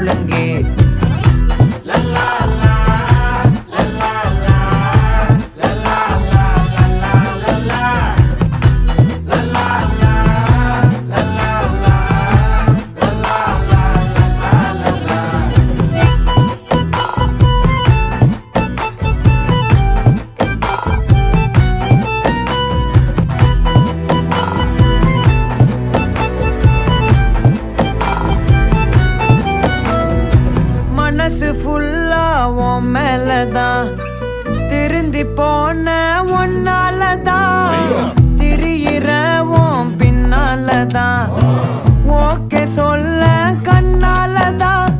முழங்கே. மனசு ஃபுல்லா உன் மேலதான், திருந்தி போன ஒன்னாலதான், திரியிற உன் பின்னாலதான், ஓகே சொல்ல கண்ணாலதான்,